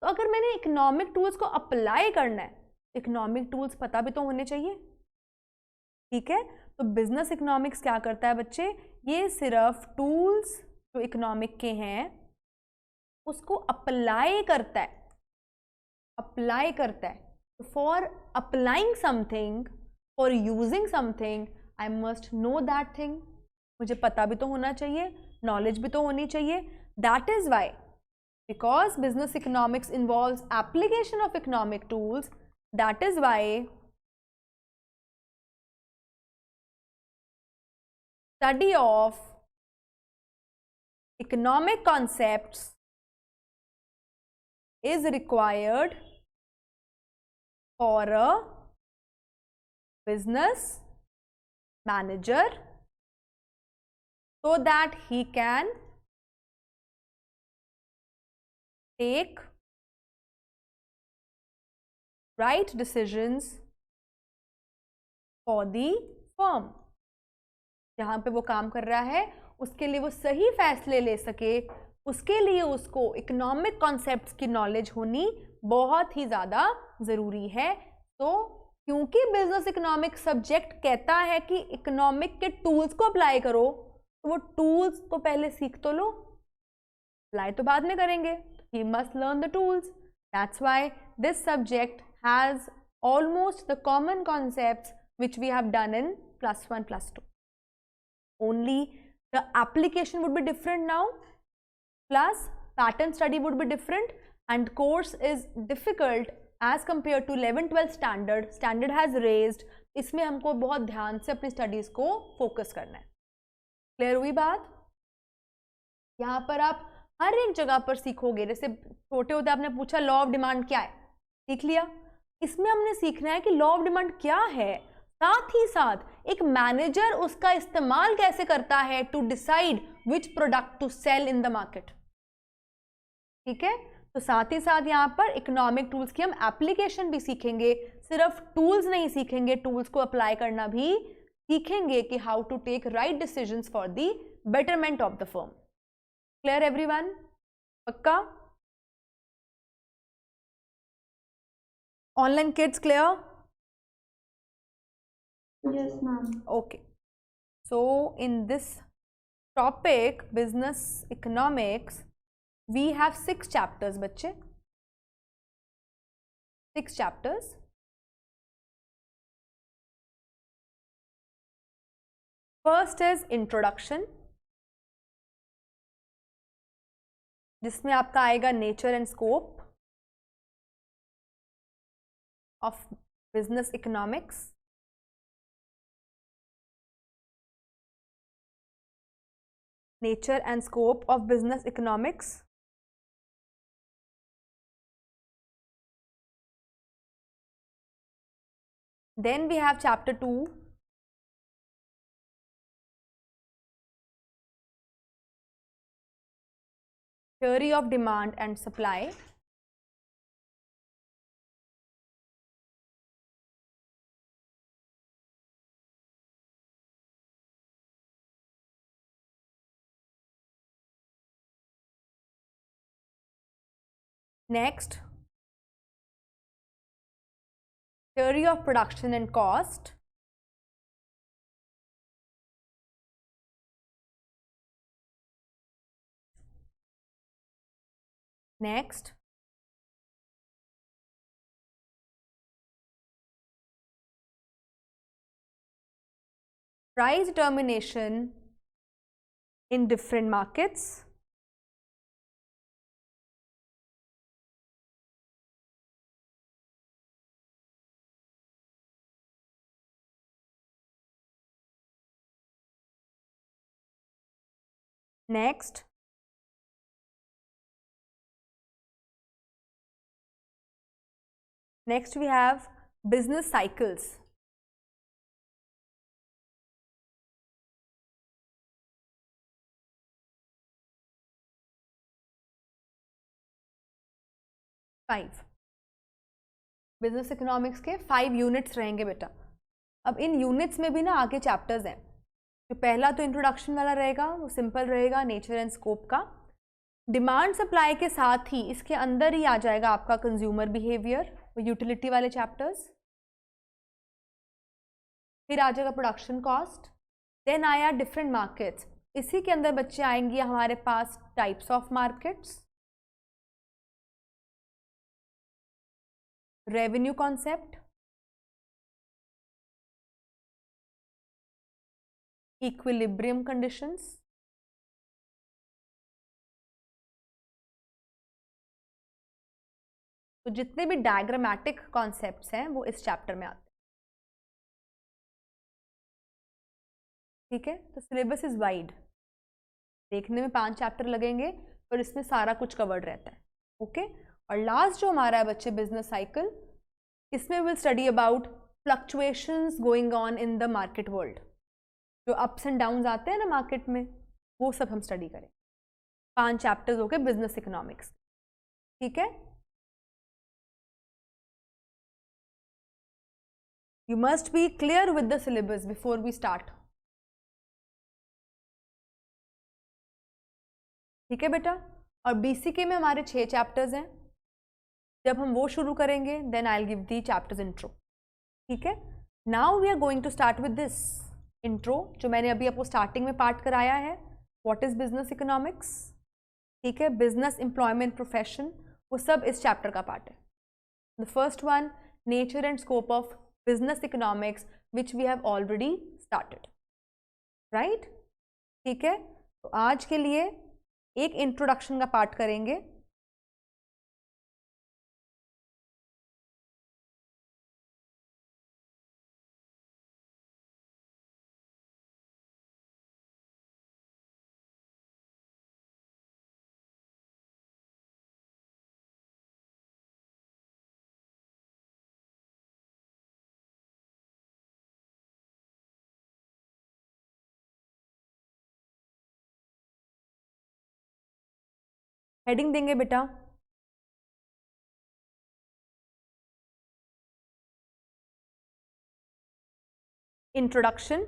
तो अगर मैंने इकोनॉमिक टूल्स को अप्लाई करना है, इकोनॉमिक टूल्स पता भी तो होने चाहिए। ठीक है, तो बिजनेस इकोनॉमिक्स क्या करता है बच्चे? ये सिर्फ टूल्स जो इकोनॉमिक के हैं उसको अप्लाई करता है, अप्लाई करता है। For applying something, for using something, I must know that thing. मुझे पता भी तो होना चाहिए, नॉलेज भी तो होनी चाहिए। That is why, because business economics involves application of economic tools, that is why study of economic concepts is required for a business manager so that he can take right decisions for the firm। जहां पे वो काम कर रहा है उसके लिए वो सही फैसले ले सके, उसके लिए उसको इकोनॉमिक कॉन्सेप्ट्स की नॉलेज होनी बहुत ही ज़्यादा ज़रूरी है। तो क्योंकि बिजनेस इकोनॉमिक सब्जेक्ट कहता है कि इकोनॉमिक के टूल्स को अप्लाई करो, तो वो टूल्स को पहले सीख तो लो, अप्लाई तो बाद में करेंगे। He must learn the tools. That's why this subject has almost the common concepts which we have done in +1, +2. Only the application would be different now, plus pattern study would be different, and course is difficult as compared to 11-12 standard. Standard has raised. इसमें हमको बहुत ध्यान से अपनी studies को focus करना है। Clear हुई बात? यहाँ पर आप हर एक जगह पर सीखोगे। जैसे छोटे होते आपने पूछा लॉ ऑफ डिमांड क्या है, सीख लिया। इसमें हमने सीखना है कि लॉ ऑफ डिमांड क्या है, साथ ही साथ एक मैनेजर उसका इस्तेमाल कैसे करता है to decide which product to sell in the market. ठीक है, तो साथ ही साथ यहाँ पर इकोनॉमिक टूल्स की हम एप्लीकेशन भी सीखेंगे, सिर्फ टूल्स नहीं सीखेंगे, टूल्स को अप्लाई करना भी सीखेंगे कि how to take right decisions for the betterment of the firm. Clear everyone? पक्का? Online kids clear? Yes, ma'am. Okay. So in this topic, business economics, we have 6 chapters, बच्चे। 6 chapters. First is introduction, जिसमें आपका आएगा nature and scope of business economics. Nature and scope of business economics. Then we have chapter 2, theory of demand and supply. Next, theory of production and cost. Next, price determination in different markets. Next, we have business cycles. Five business economics के 5 units रहेंगे बेटा. अब इन units में भी ना आगे chapters हैं. जो पहला तो इंट्रोडक्शन वाला रहेगा, वो सिंपल रहेगा, नेचर एंड स्कोप का. डिमांड सप्लाई के साथ ही इसके अंदर ही आ जाएगा आपका कंज्यूमर बिहेवियर, वो यूटिलिटी वाले चैप्टर्स. फिर आ जाएगा प्रोडक्शन कॉस्ट. देन आया डिफरेंट मार्केट्स. इसी के अंदर बच्चे आएंगे हमारे पास types of markets, revenue concept, equilibrium conditions, तो जितने भी डायग्रामेटिक कॉन्सेप्ट्स हैं वो इस चैप्टर में आते हैं. ठीक है, तो सिलेबस इज वाइड. देखने में 5 चैप्टर लगेंगे पर इसमें सारा कुछ कवर्ड रहता है. ओके, और लास्ट जो हमारा है बच्चे बिजनेस साइकिल, इसमें will study about fluctuations going on in the market world. जो अप्स एंड डाउन्स आते हैं ना मार्केट में, वो सब हम स्टडी करें. 5 चैप्टर्स हो गए बिजनेस इकोनॉमिक्स. ठीक है, you must be clear with the syllabus before we start. ठीक है बेटा, और बीसीके में हमारे 6 चैप्टर्स हैं. जब हम वो शुरू करेंगे then I will give the chapters intro. ठीक है, now we are going to start with this intro जो मैंने अभी आपको स्टार्टिंग में पार्ट कराया है. What is business economics. ठीक है, बिजनेस एम्प्लॉयमेंट प्रोफेशन, वो सब इस चैप्टर का पार्ट है. The first one, nature and scope of business economics, which we have already started. Right, ठीक है, तो आज के लिए एक इंट्रोडक्शन का पार्ट करेंगे. हेडिंग देंगे बेटा, introduction,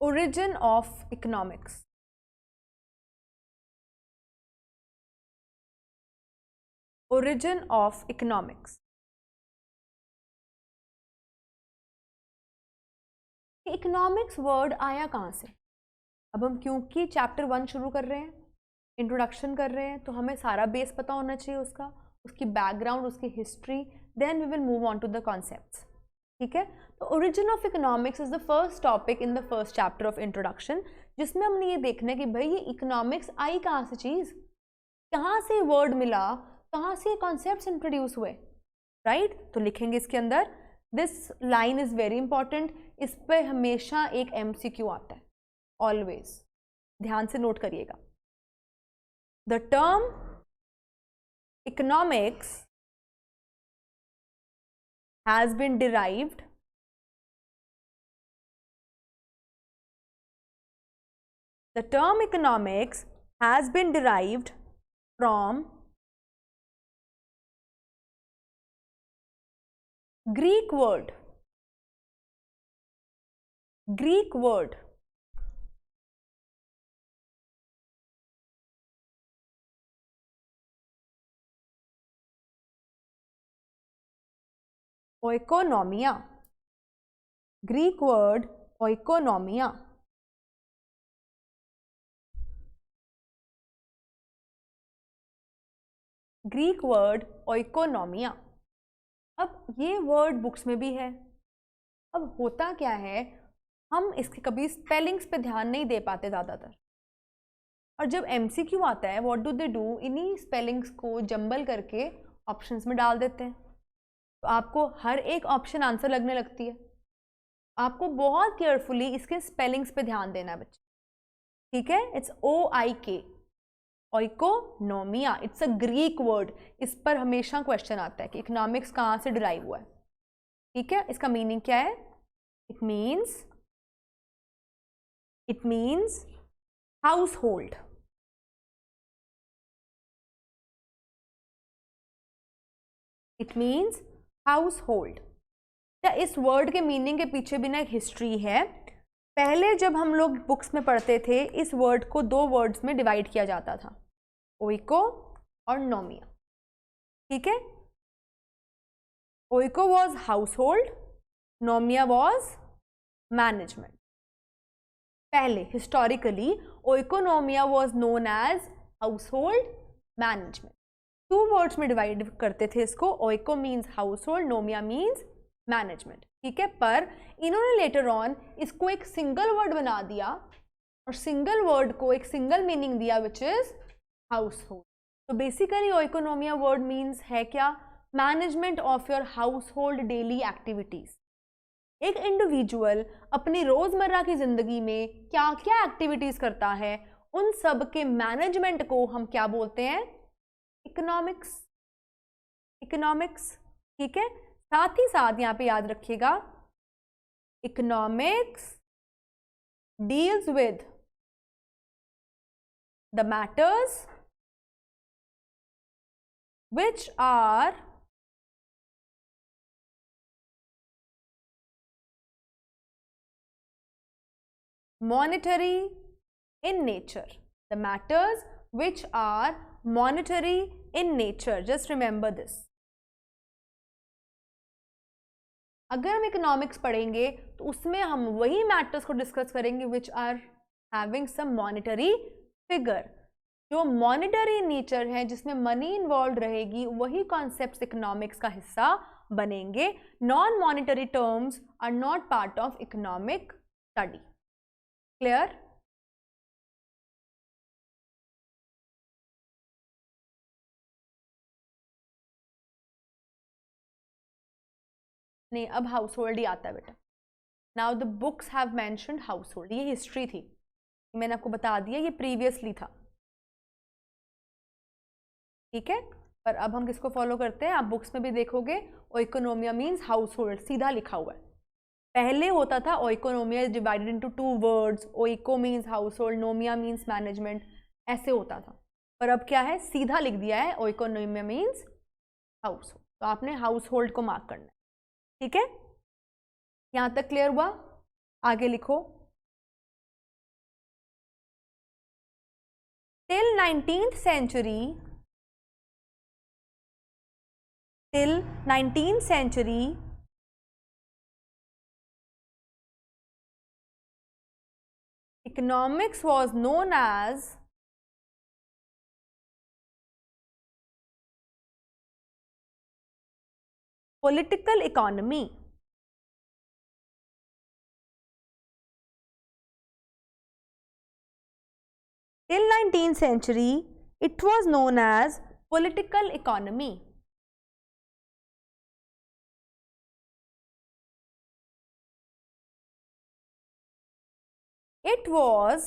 origin of economics. Origin of economics. Economics word आया कहाँ से. अब हम क्योंकि चैप्टर 1 शुरू कर रहे हैं, इंट्रोडक्शन कर रहे हैं, तो हमें सारा बेस पता होना चाहिए उसका, उसकी बैकग्राउंड, उसकी history. Then we will move on to the concepts. ठीक है, तो origin of economics is the first topic in the first chapter of introduction, जिसमें हमने ये देखना है कि भाई ये इकोनॉमिक्स आई कहाँ से चीज़, कहाँ से वर्ड मिला, कहाँ से कॉन्सेप्ट्स इंट्रोड्यूस हुए. राइट, तो लिखेंगे इसके अंदर. This line is very important. इस पर हमेशा एक MCQ आता है, ऑलवेज ध्यान से नोट करिएगा. The term economics has been derived the term economics has been derived from Greek word oikonomia. Greek word oikonomia. Greek word oikonomia. अब ये वर्ड बुक्स में भी है. अब होता क्या है, हम इसके कभी स्पेलिंग्स पे ध्यान नहीं दे पाते ज़्यादातर, और जब MCQ आता है व्हाट डू दे डू, इन्हीं स्पेलिंग्स को जंबल करके ऑप्शंस में डाल देते हैं. तो आपको हर एक ऑप्शन आंसर लगने लगती है. आपको बहुत केयरफुली इसके स्पेलिंग्स पे ध्यान देना है बच्चे, ठीक है. It's OIK, oikonomia. It's a Greek word. इस पर हमेशा क्वेश्चन आता है कि इकोनॉमिक्स कहाँ से डिराइव हुआ है, ठीक है. इसका मीनिंग क्या है? It means household. It means household. इस वर्ड के मीनिंग के पीछे भी ना एक हिस्ट्री है. पहले जब हम लोग बुक्स में पढ़ते थे, इस वर्ड को दो वर्ड्स में डिवाइड किया जाता था, ओइको और नोमिया, ठीक है. Oiko was household, nomia was management. पहले historically oikonomia was known as household management. Two words में डिवाइड करते थे इसको. Oiko means household, nomia means management, ठीक है. पर इन्होंने लेटर ऑन इसको एक सिंगल वर्ड बना दिया और सिंगल वर्ड को एक सिंगल मीनिंग दिया, विच इज हाउसहोल्ड. तो बेसिकली ओइकोनोमिया वर्ड मीन्स है क्या? Management of your household daily activities. एक इंडिविजुअल अपनी रोजमर्रा की जिंदगी में क्या क्या एक्टिविटीज करता है, उन सब के मैनेजमेंट को हम क्या बोलते हैं? इकोनॉमिक्स. ठीक है. साथ ही साथ यहां पे याद रखिएगा, economics deals with the matters which are monetary in nature. The matters which are monetary in nature. Just remember this. अगर हम इकोनॉमिक्स पढ़ेंगे तो उसमें हम वही मैटर्स को डिस्कस करेंगे which are having some monetary figure. जो मॉनिटरी नेचर है, जिसमें मनी इन्वॉल्व रहेगी, वही कॉन्सेप्ट्स इकोनॉमिक्स का हिस्सा बनेंगे. Non monetary terms are not part of economic study. Clear? नहीं, अब हाउस होल्ड ही आता है बेटा. Now the books have mentioned household. ये हिस्ट्री थी, मैंने आपको बता दिया, ये प्रीवियसली था, ठीक है. पर अब हम किसको फॉलो करते हैं? आप बुक्स में भी देखोगे, ओइकोनोमिया मीन्स हाउस होल्ड, सीधा लिखा हुआ है. पहले होता था oikonomia is divided into two words, oiko means household, nomia means management, ऐसे होता था. पर अब क्या है? सीधा लिख दिया है, ओइकोनोमिया मीन्स हाउस होल्ड. तो आपने हाउस होल्ड को मार्क करना है, ठीक है. यहां तक क्लियर हुआ? आगे लिखो. Till 19th century, till 19th century, economics was known as political economy. Till 19th century, it was known as political economy. It was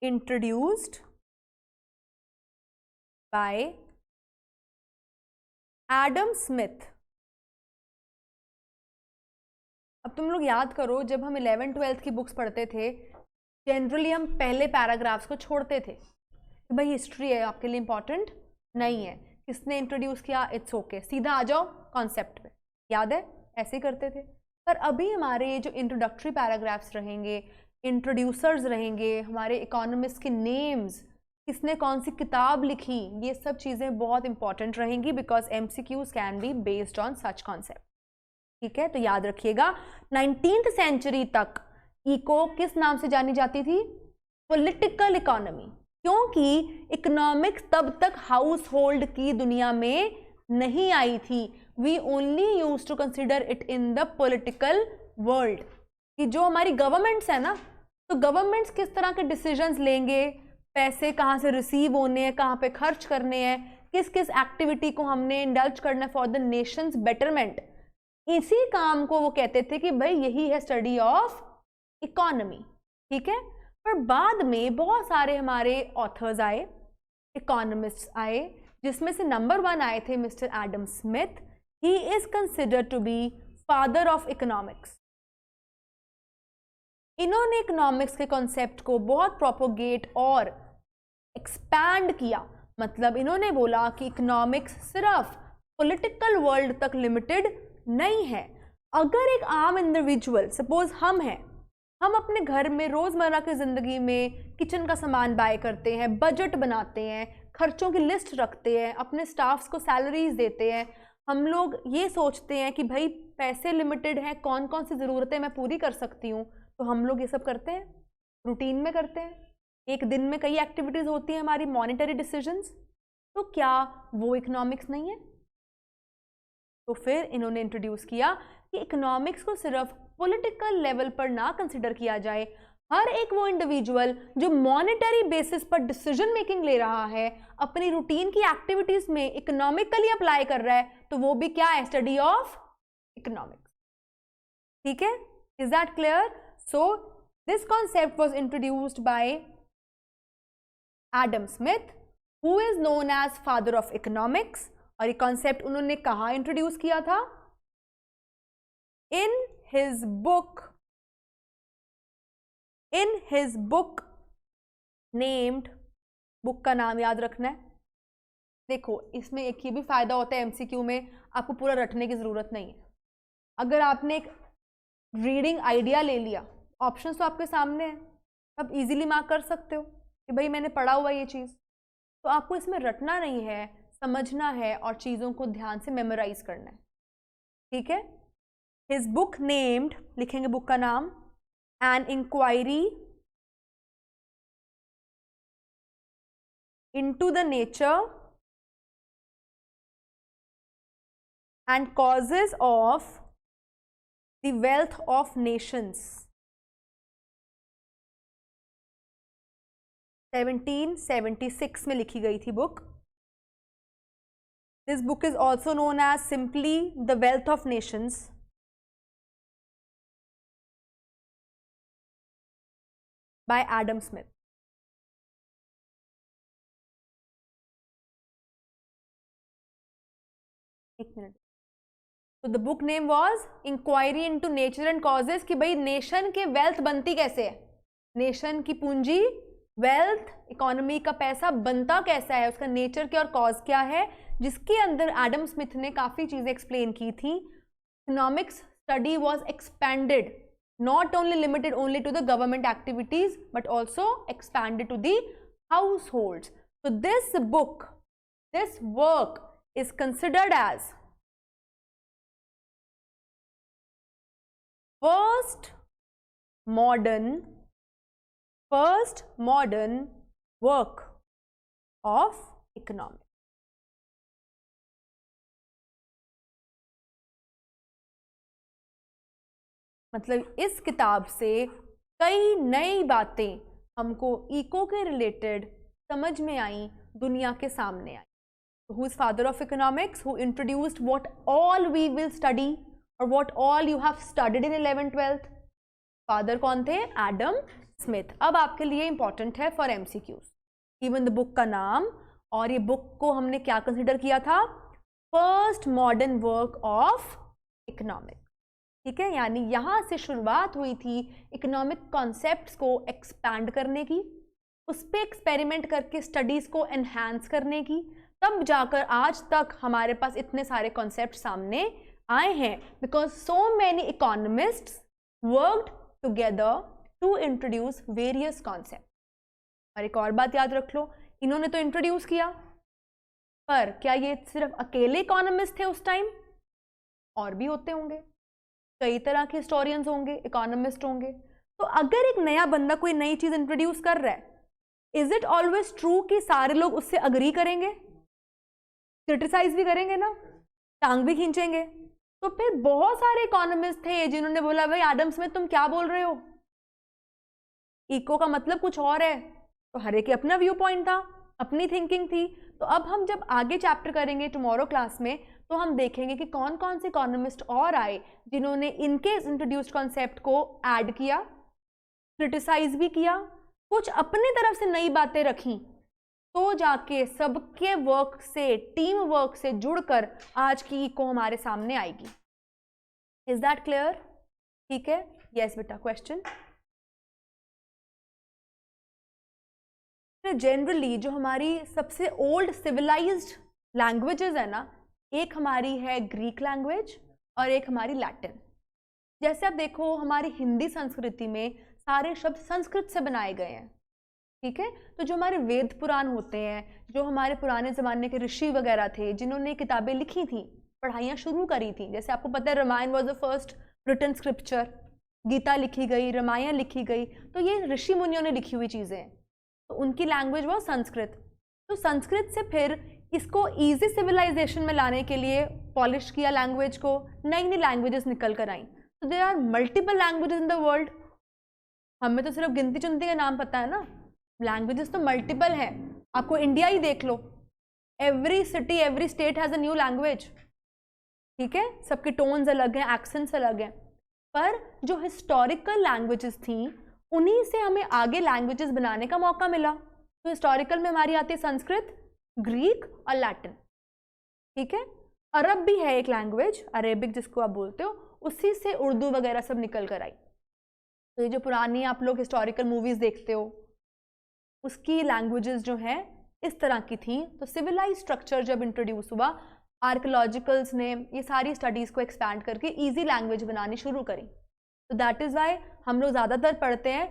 introduced by Adam Smith. अब तुम लोग याद करो, जब हम 11th-12th की बुक्स पढ़ते थे, जनरली हम पहले पैराग्राफ्स को छोड़ते थे कि भाई हिस्ट्री है, आपके लिए इंपॉर्टेंट नहीं है. किसने इंट्रोड्यूस किया? इट्स ओके, सीधा आ जाओ कॉन्सेप्ट पे. याद है? ऐसे ही करते थे. पर अभी हमारे जो इंट्रोडक्टरी पैराग्राफ्स रहेंगे, इंट्रोड्यूसर्स रहेंगे, हमारे इकोनॉमिस्ट के नेम्स किसने कौन सी किताब लिखी, ये सब चीज़ें बहुत इंपॉर्टेंट रहेंगी because MCQs can be based on such concept. ठीक है, तो याद रखिएगा 19th सेंचुरी तक इको किस नाम से जानी जाती थी? पॉलिटिकल इकोनॉमी, क्योंकि इकोनॉमिक्स तब तक हाउस होल्ड की दुनिया में नहीं आई थी। We only use to consider it in the political world, कि जो हमारी गवर्नमेंट्स है ना, तो गवर्नमेंट्स किस तरह के डिसीजंस लेंगे, पैसे कहाँ से रिसीव होने हैं, कहाँ पे खर्च करने हैं, किस किस एक्टिविटी को हमने इंडल्ज करना है फॉर द नेशंस बेटरमेंट, इसी काम को वो कहते थे कि भाई यही है स्टडी ऑफ इकोनॉमी। ठीक है, पर बाद में बहुत सारे हमारे ऑथर्स आए, इकोनॉमिस्ट्स आए, जिसमें से नंबर 1 आए थे mister Adam Smith. He is considered to be father of economics. इन्होंने इकोनॉमिक्स के कॉन्सेप्ट को बहुत प्रोपोगेट और एक्सपैंड किया। मतलब इन्होंने बोला कि इकोनॉमिक्स सिर्फ पॉलिटिकल वर्ल्ड तक लिमिटेड नहीं है। अगर एक आम इंडिविजुअल, सपोज हम हैं, हम अपने घर में रोज़मर्रा की ज़िंदगी में किचन का सामान बाय करते हैं, बजट बनाते हैं, खर्चों की लिस्ट रखते हैं, अपने स्टाफ्स को सैलरीज देते हैं, हम लोग ये सोचते हैं कि भाई पैसे लिमिटेड हैं, कौन कौन सी ज़रूरतें मैं पूरी कर सकती हूँ, तो हम लोग ये सब करते हैं, रूटीन में करते हैं। एक दिन में कई एक्टिविटीज़ होती हैं हमारी, मॉनेटरी डिसीजंस, तो क्या वो इकोनॉमिक्स नहीं है? तो फिर इन्होंने इंट्रोड्यूस किया कि इकोनॉमिक्स को सिर्फ पॉलिटिकल लेवल पर ना कंसिडर किया जाए, हर एक वो इंडिविजुअल जो मॉनेटरी बेसिस पर डिसीजन मेकिंग ले रहा है, अपनी रूटीन की एक्टिविटीज में इकोनॉमिकली अप्लाई कर रहा है, तो वो भी क्या है? Study of economics. ठीक है, is that clear? So this concept was introduced by Adam Smith, who is known as father of economics. और ये कॉन्सेप्ट उन्होंने कहाँ इंट्रोड्यूस किया था? In his book named, book का नाम याद रखना है। देखो, इसमें एक ही भी फायदा होता है MCQ में, आपको पूरा रटने की जरूरत नहीं है। अगर आपने एक रीडिंग आइडिया ले लिया, ऑप्शंस तो आपके सामने हैं, आप इजीली मार्क कर सकते हो कि भाई मैंने पढ़ा हुआ ये चीज़। तो आपको इसमें रटना नहीं है, समझना है और चीज़ों को ध्यान से मेमोराइज करना है। ठीक है, हिज बुक नेम्ड, लिखेंगे बुक का नाम, an inquiry into the nature and causes of the wealth of nations, 1776 में लिखी गई थी book. This book is also known as simply The Wealth of Nations. By Adam Smith. एक minute. So the book name was Inquiry into Nature and Causes, कि भाई nation के wealth बनती कैसे है, नेशन की पूंजी, वेल्थ, इकोनॉमी का पैसा बनता कैसा है, उसका नेचर क्या और कॉज क्या है, जिसके अंदर एडम स्मिथ ने काफ़ी चीज़ें एक्सप्लेन की थी। Economics study was expanded, not only limited only to the government activities but also expanded to the हाउस होल्ड्स। So this book, this work is considered as first modern work of economics. मतलब इस किताब से कई नई बातें हमको इको के रिलेटेड समझ में आई, दुनिया के सामने आई। Who is father of economics? Who introduced what all we will study or what all you have studied in 11th 12th? Father कौन थे? Adam Smith. अब आपके लिए इंपॉर्टेंट है for MCQs, even the book का नाम, और ये बुक को हमने क्या कंसिडर किया था? First modern work of economics. ठीक है, यानी यहाँ से शुरुआत हुई थी इकोनॉमिक कॉन्सेप्ट्स को एक्सपैंड करने की, उस पर एक्सपेरिमेंट करके स्टडीज़ को एनहांस करने की, तब जाकर आज तक हमारे पास इतने सारे कॉन्सेप्ट सामने आए हैं, because so many economists worked together to introduce various concept. और एक और बात याद रख लो, इन्होंने तो इंट्रोड्यूस किया, पर क्या ये सिर्फ अकेले इकोनॉमिस्ट थे उस टाइम? और भी होते होंगे, कई तरह के हिस्टोरियंस होंगे, इकोनॉमिस्ट होंगे। तो अगर एक नया बंदा कोई नई चीज इंट्रोड्यूस कर रहा है, इज इट ऑलवेज ट्रू कि सारे लोग उससे अग्री करेंगे? क्रिटिसाइज भी करेंगे ना, टांग भी खींचेंगे। तो फिर बहुत सारे इकोनॉमिस्ट थे जिन्होंने बोला भाई एडम स्मिथ तुम क्या बोल रहे हो, इको का मतलब कुछ और है। तो हर एक की अपना व्यू पॉइंट था, अपनी थिंकिंग थी। तो अब हम जब आगे चैप्टर करेंगे टुमारो क्लास में, तो हम देखेंगे कि कौन कौन से इकोनॉमिस्ट और आए जिन्होंने इनके इंट्रोड्यूस्ड कॉन्सेप्ट को ऐड किया, क्रिटिसाइज भी किया, कुछ अपने तरफ से नई बातें रखी, तो जाके सबके वर्क से, टीम वर्क से जुड़कर आज की इको हमारे सामने आएगी। Is that clear? ठीक है, यस बेटा, क्वेश्चन। जनरली जो हमारी सबसे ओल्ड सिविलाइज्ड लैंग्वेजेस है ना, एक हमारी है ग्रीक लैंग्वेज और एक हमारी लैटिन। जैसे आप देखो हमारी हिंदी संस्कृति में सारे शब्द संस्कृत से बनाए गए हैं, ठीक है। तो जो हमारे वेद पुराण होते हैं, जो हमारे पुराने ज़माने के ऋषि वगैरह थे जिन्होंने किताबें लिखी थी, पढ़ाइयाँ शुरू करी थी, जैसे आपको पता है Ramayana was the first written scripture, Gita लिखी गई, रामायण लिखी गई, तो ये ऋषि मुनियों ने लिखी हुई चीज़ें हैं। तो उनकी लैंग्वेज वो संस्कृत। तो संस्कृत से फिर इसको ईजी सिविलाइजेशन में लाने के लिए पॉलिश किया लैंग्वेज को, नई नई लैंग्वेजेस निकल कर आई। तो there are multiple languages in the world. हमें तो सिर्फ गिनती चुनती का नाम पता है ना, लैंग्वेजेस तो मल्टीपल हैं। आपको इंडिया ही देख लो, every city every state has a new language, ठीक है। सबके टोन्स अलग हैं, एक्सेंट्स अलग हैं, पर जो हिस्टोरिकल लैंग्वेजेस थी उन्हीं से हमें आगे लैंग्वेजेस बनाने का मौका मिला। तो हिस्टोरिकल में हमारी आती है संस्कृत, ग्रीक और लैटिन, ठीक है। अरब भी है एक लैंग्वेज, अरेबिक जिसको आप बोलते हो, उसी से उर्दू वगैरह सब निकल कर आई। तो ये जो पुरानी आप लोग हिस्टोरिकल मूवीज़ देखते हो, उसकी लैंग्वेजेस जो हैं इस तरह की थी। तो सिविलाइज स्ट्रक्चर जब इंट्रोड्यूस हुआ, आर्कियोलॉजिकल्स ने ये सारी स्टडीज़ को एक्सपैंड करके ईजी लैंग्वेज बनानी शुरू करी। तो दैट इज़ वाई हम लोग ज़्यादातर पढ़ते हैं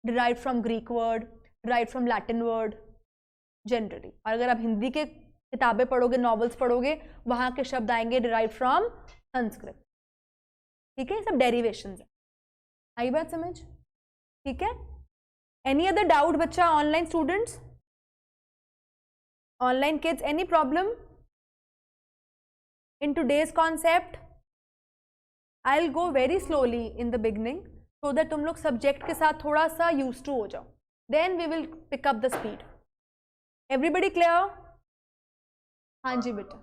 derive from Greek word, derive from Latin word generally. और अगर आप हिंदी के किताबें पढ़ोगे, नॉवेल्स पढ़ोगे, वहाँ के शब्द आएंगे डिराइव फ्रॉम संस्कृत, ठीक है। सब डेरिवेशंस है। आई बात समझ? ठीक है। एनी अदर डाउट बच्चा? Online students, online kids, any problem in today's concept? I will go very slowly in the beginning so that तुम लोग सब्जेक्ट के साथ थोड़ा सा यूज टू हो जाओ, then we will pick up the speed. Everybody clear? हाँ जी बेटा।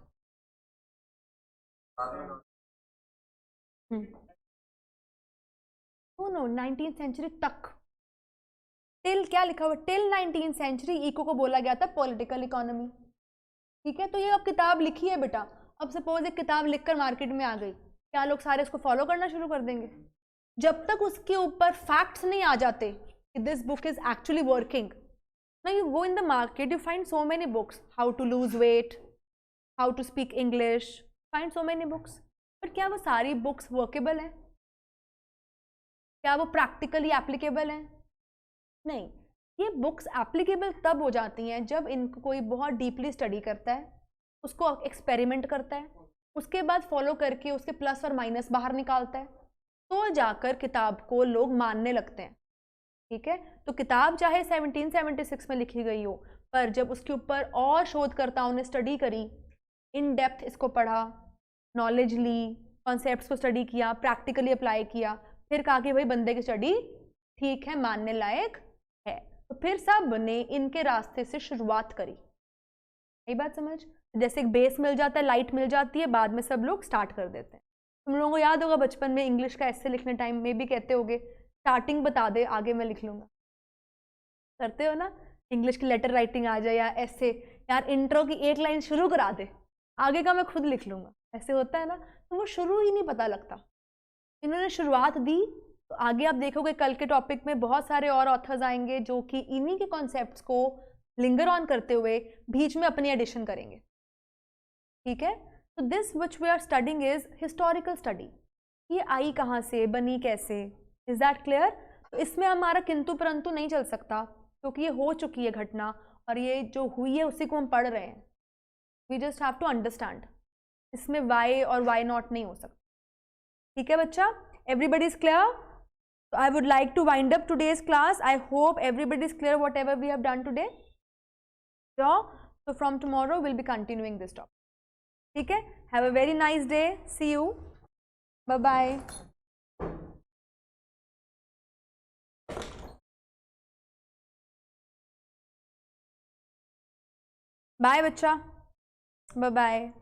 नो 19th सेंचुरी तक, टिल क्या लिखा हुआ, टिल 19th सेंचुरी इको को बोला गया था पॉलिटिकल इकोनॉमी, ठीक है। तो ये अब किताब लिखी है बेटा, अब सपोज एक किताब लिखकर मार्केट में आ गई, क्या लोग सारे इसको फॉलो करना शुरू कर देंगे? जब तक उसके ऊपर फैक्ट्स नहीं आ जाते कि this book is actually working. Now you go in the market, you find so many books, how to lose weight, how to speak English, find so many books, but क्या वो सारी books workable हैं? क्या वो practically applicable हैं? नहीं, ये books applicable तब हो जाती हैं जब इनको कोई बहुत deeply study करता है, उसको experiment करता है, उसके बाद follow करके उसके plus और minus बाहर निकालता है, तो जाकर किताब को लोग मानने लगते हैं, ठीक है। तो किताब चाहे 1776 में लिखी गई हो, पर जब उसके ऊपर और शोधकर्ताओं ने स्टडी करी, इन डेप्थ इसको पढ़ा, नॉलेज ली, कॉन्सेप्ट्स को स्टडी किया, प्रैक्टिकली अप्लाई किया, फिर कहा कि भाई बंदे की स्टडी ठीक है, मानने लायक है, तो फिर सब ने इनके रास्ते से शुरुआत करी। यही बात समझ? जैसे एक बेस मिल जाता है, लाइट मिल जाती है, बाद में सब लोग स्टार्ट कर देते हैं। तुम लोगों को याद होगा बचपन में इंग्लिश का ऐसे लिखने टाइम में भी कहते होगे स्टार्टिंग बता दे, आगे मैं लिख लूँगा, करते हो ना? इंग्लिश की लेटर राइटिंग आ जाए या ऐसे, यार इंट्रो की एक लाइन शुरू करा दे, आगे का मैं खुद लिख लूँगा, ऐसे होता है ना। तो वो शुरू ही नहीं पता लगता, इन्होंने शुरुआत दी, तो आगे आप देखोगे कल के टॉपिक में बहुत सारे और ऑथर्स आएंगे जो कि इन्हीं के कॉन्सेप्ट्स को लिंगर ऑन करते हुए बीच में अपनी एडिशन करेंगे, ठीक है। तो this which we are studying is historical study, ये आई कहाँ से, बनी कैसे, इज दैट क्लियर? तो इसमें हमारा किंतु परंतु नहीं चल सकता, क्योंकि ये हो चुकी है घटना और ये जो हुई है उसी को हम पढ़ रहे हैं. We just have to understand. इसमें वाई और वाई नॉट नहीं हो सकता. ठीक है बच्चा, everybody is clear. I would like to wind up today's class. I hope everybody is clear whatever we have done today. Sure. So from tomorrow we'll be continuing this topic. ठीक है? Have a very nice day. See you. Bye bye. Bye बच्चा. Bye bye.